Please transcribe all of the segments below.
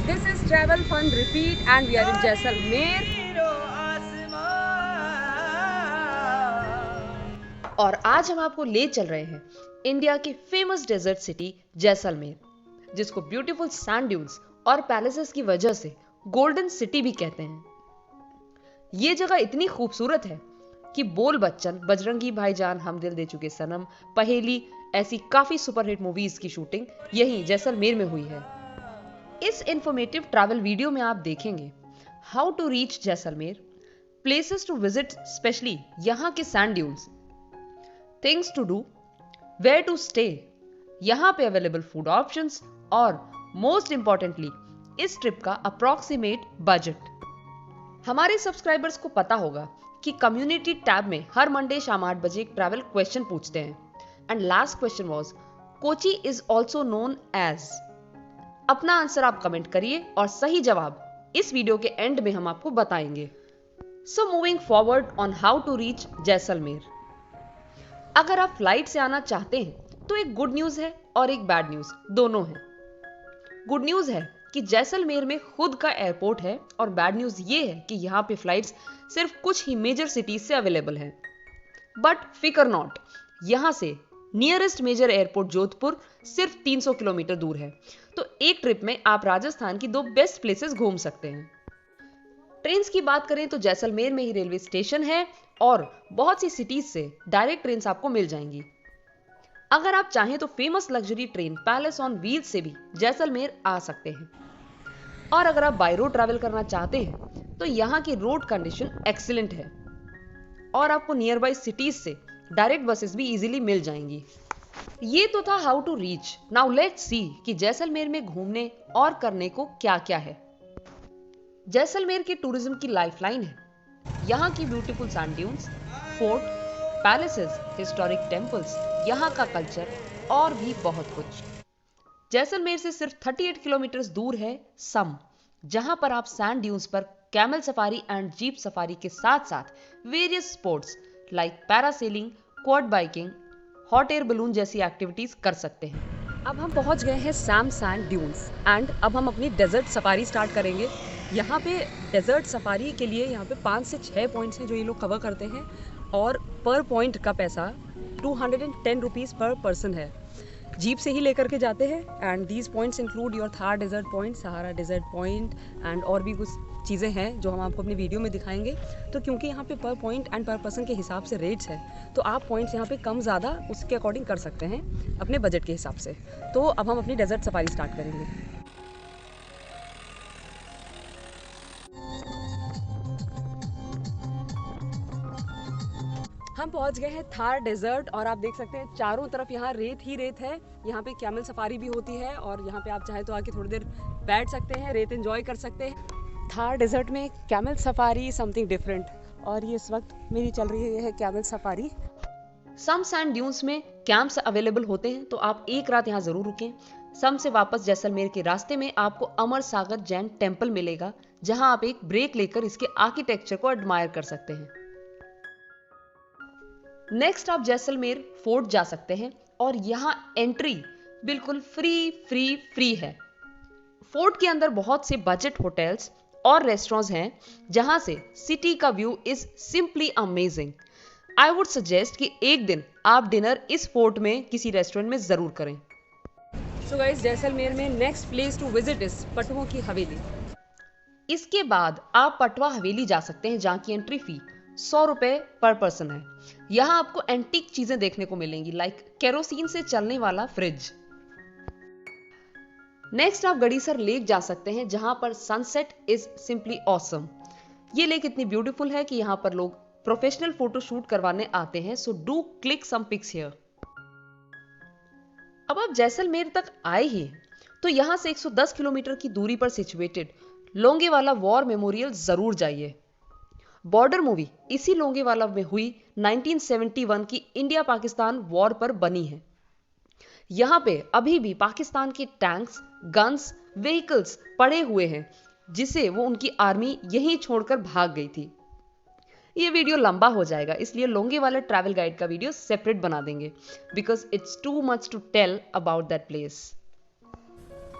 This is Travel Fun Repeat and we are in Jaisalmer. और आज हम आपको ले चल रहे हैं इंडिया की फेमस डेजर्ट सिटी जैसलमेर, जिसको ब्यूटीफुल सैंड ड्यून्स और पैलेसेस की वजह से गोल्डन सिटी भी कहते हैं। ये जगह इतनी खूबसूरत है कि बोल बच्चन, बजरंगी भाईजान, हम दिल दे चुके सनम, पहेली ऐसी काफी सुपरहिट मूवीज की शूटिंग यहीं जैसलमेर में हुई है। इस इंफॉर्मेटिव ट्रैवल वीडियो में आप देखेंगे how to reach Jaisalmer, places to visit specially यहाँ के sand dunes, things to do, where to stay, यहाँ पे अवेलेबल फूड ऑप्शंस और मोस्ट इंपॉर्टेंटली इस ट्रिप का अप्रॉक्सीमेट बजट। हमारे सब्सक्राइबर्स को पता होगा कि कम्युनिटी टैब में हर मंडे शाम 8 बजे एक ट्रैवल क्वेश्चन पूछते हैं and last question was Kochi is also known as. अपना आंसर आप कमेंट करिए और सही जवाब इस वीडियो के एंड में हम आपको बताएंगे। So moving forward on how to reach Jaisalmer. अगर आप फ्लाइट से आना चाहते हैं तो एक गुड न्यूज है और एक बैड न्यूज, दोनों है। गुड न्यूज है कि जैसलमेर में खुद का एयरपोर्ट है और बैड न्यूज ये है कि यहाँ पे फ्लाइट्स सिर्फ कुछ ही मेजर सिटीज से अवेलेबल हैं। बट फिकर नॉट, यहाँ से नियरेस्ट मेजर एयरपोर्ट जोधपुर सिर्फ 300 किलोमीटर दूर है, तो एक ट्रिप में आप राजस्थान की 2 बेस्ट प्लेसेस घूम सकते हैं। ट्रेन्स की बात करें तो जैसलमेर में ही रेलवे स्टेशन है और बहुत सी सिटीज से डायरेक्ट ट्रेन्स आपको मिल जाएंगी। अगर आप चाहें तो famous luxury train palace on wheels से भी जैसलमेर आ सकते हैं। और अगर आप बाय रोड ट्रैवल करना चाहते हैं तो यहाँ की रोड कंडीशन एक्सीलेंट है और आपको नियर बाई सिटीज से डायरेक्ट बसेस भी इजीली मिल जाएंगी। ये तो था how to reach. Now let's see कि जैसलमेर में घूमने और करने को क्या क्या है। जैसलमेर के टूरिज्म की लाइफलाइन है यहाँ की beautiful sand dunes, fort, palaces, historic temples, यहाँ का कल्चर और भी बहुत कुछ। जैसलमेर से सिर्फ 38 किलोमीटर दूर है सम, जहां पर आप सैंड ड्यून्स पर camel safari and jeep safari के साथ साथ various sports like parasailing, quad biking, hot air balloon जैसी एक्टिविटीज कर सकते हैं। अब हम पहुंच गए हैं सैम सैंड ड्यून्स एंड अब हम अपनी डेजर्ट सफारी स्टार्ट करेंगे। यहाँ पे डेजर्ट सफारी के लिए यहाँ पे 5 से 6 पॉइंट्स हैं जो ये लोग कवर करते हैं और पर पॉइंट का पैसा 210 रुपीज़ पर पर्सन है। जीप से ही लेकर के जाते हैं and these points include your Thar desert point, Sahara desert point and और भी कुछ चीज़ें हैं जो हम आपको अपनी वीडियो में दिखाएंगे। तो क्योंकि यहाँ पे पर पॉइंट एंड पर पर्सन के हिसाब से रेट्स हैं तो आप पॉइंट्स यहाँ पे कम ज़्यादा उसके अकॉर्डिंग कर सकते हैं अपने बजट के हिसाब से। तो अब हम अपनी डेजर्ट सफारी स्टार्ट करेंगे। हम पहुंच गए हैं थार डेजर्ट और आप देख सकते हैं चारों तरफ यहाँ रेत ही रेत है। यहाँ पे कैमल सफारी भी होती है और यहाँ पे आप चाहे तो आके थोड़ी देर बैठ सकते हैं, रेत एंजॉय कर सकते हैं। थार डेजर्ट में कैमल सफारी समथिंग डिफरेंट और ये इस वक्त मेरी चल रही है कैमल सफारी। सम सैंड ड्यून्स में कैंप्स अवेलेबल होते हैं तो आप एक रात यहाँ जरूर रुकें। सम से वापस जैसलमेर के रास्ते में आपको अमर सागर जैन टेम्पल मिलेगा, जहां आप एक ब्रेक लेकर इसके आर्किटेक्चर को एडमायर कर सकते हैं। नेक्स्ट आप जैसलमेर फोर्ट जा सकते हैं और यहाँ एंट्री बिल्कुल फ्री है। फोर्ट के अंदर बहुत से बजट होटल्स और रेस्टोरेंट्स हैं जहां से सिटी का view is simply amazing. I would suggest कि एक दिन आप डिनर इस फोर्ट में किसी रेस्टोरेंट में जरूर करें। सो गाइस, जैसलमेर में next place to visit is Patwon ki Haveli. इसके बाद आप पटवा हवेली जा सकते हैं जहां की एंट्री फी 100 रुपए पर पर्सन है। यहाँ आपको एंटीक चीजें देखने को मिलेंगी लाइक केरोसिन से चलने वाला फ्रिज। नेक्स्ट आप गड़ीसर लेक जा सकते हैं जहां पर सनसेट इज सिंपली ऑसम। ये लेक इतनी ब्यूटीफुल है कि यहाँ पर लोग प्रोफेशनल फोटो शूट करवाने आते हैं, so do click some pics here. अब आप जैसलमेर तक आए ही तो यहां से 110 किलोमीटर की दूरी पर सिचुएटेड लोंगेवाला वॉर मेमोरियल जरूर जाइए। बॉर्डर मूवी इसी लोंगेवाला में हुई 1971 की इंडिया पाकिस्तान वॉर पर बनी है। यहाँ पे अभी भी पाकिस्तान के टैंक्स, गन्स, व्हीकल्स पड़े हुए हैं जिसे वो उनकी आर्मी यहीं छोड़कर भाग गई थी। ये वीडियो लंबा हो जाएगा इसलिए लोंगेवाला ट्रैवल गाइड का वीडियो सेपरेट बना देंगे because it's too much to tell about that place.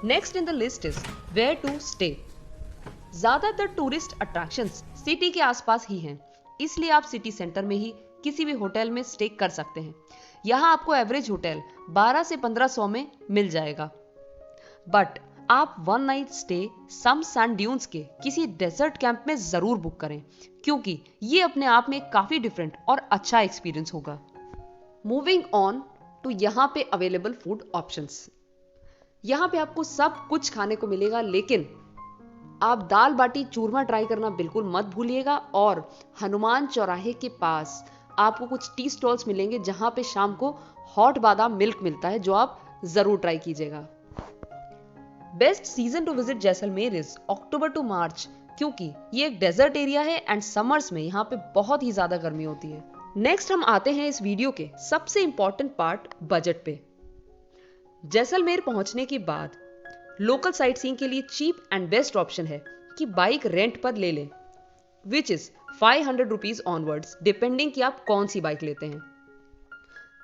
Next in the list is where to stay. ज्यादातर टूरिस्ट अट्रैक्शंस सिटी के आसपास ही हैं, इसलिए आप सिटी सेंटर में ही किसी भी होटल में स्टे कर सकते हैं। यहाँ आपको एवरेज होटल 12 से 1500 में मिल जाएगा। बट आप वन नाइट स्टे सम सैंड ड्यून्स के किसी डेजर्ट कैंप में जरूर बुक करें, क्योंकि ये अपने आप में काफी डिफरेंट और अच्छा एक्सपीरियंस होगा। मूविंग ऑन टू यहाँ पे अवेलेबल फूड ऑप्शंस। यहाँ पे आपको सब कुछ खाने को मिलेगा, लेकिन आप दाल बाटी चूरमा ट्राई करना बिल्कुल मत भूलिएगा। और हनुमान चौराहे के पास आपको कुछ टी स्टॉल्स मिलेंगे जहां पे शाम को हॉट बादाम मिल्क मिलता है, जो आप जरूर ट्राई कीजिएगा। Best season to visit Jaisalmer is October to March, क्योंकि ये एक डेजर्ट एरिया है एंड समर्स में यहाँ पे बहुत ही ज्यादा गर्मी होती है। नेक्स्ट हम आते हैं इस वीडियो के सबसे इंपॉर्टेंट पार्ट, बजट पे। जैसलमेर पहुंचने के बाद लोकल साइट सीइंग के लिए चीप एंड बेस्ट ऑप्शन है कि बाइक रेंट पर ले लें, which is 500 rupees onwards, depending कि आप कौन सी बाइक लेते हैं।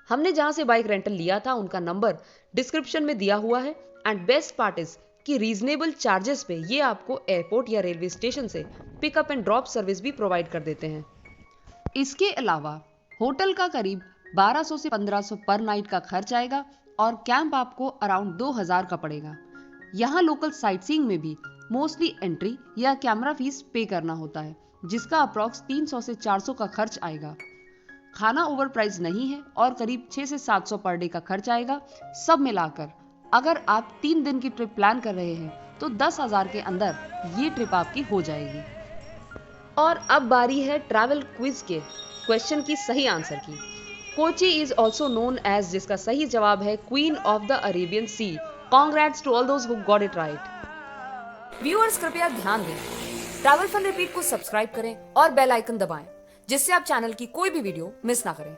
हमने जहां से बाइक रेंटल लिया था उनका नंबर डिस्क्रिप्शन में दिया हुआ है। एंड बेस्ट पार्ट इज कि रीजनेबल चार्जेस पे ये आपको एयरपोर्ट या रेलवे स्टेशन से पिकअप एंड ड्रॉप सर्विस भी प्रोवाइड कर देते हैं। इसके अलावा होटल का करीब 1200 से 1500 पर नाइट का खर्च आएगा और कैंप आपको अराउंड 2000 का पड़ेगा। यहाँ लोकल साइट सीइंग में भी मोस्टली एंट्री या कैमरा फीस पे करना होता है, जिसका अप्रॉक्स 300 से 400 का खर्च आएगा। खाना ओवर प्राइस नहीं है और करीब 6 से 700 पर डे का खर्च आएगा। सब मिलाकर अगर आप 3 दिन की ट्रिप प्लान कर रहे हैं तो 10,000 के अंदर ये ट्रिप आपकी हो जाएगी। और अब बारी है ट्रैवल क्विज के क्वेश्चन की सही आंसर की। Kochi is also known as, जिसका सही जवाब है queen of the Arabian sea. Congrats to all those who got it right. Viewers कृपया ध्यान दें, ट्रैवल फन रिपीट को सब्सक्राइब करें और बेल आइकन दबाएं, जिससे आप चैनल की कोई भी वीडियो मिस ना करें।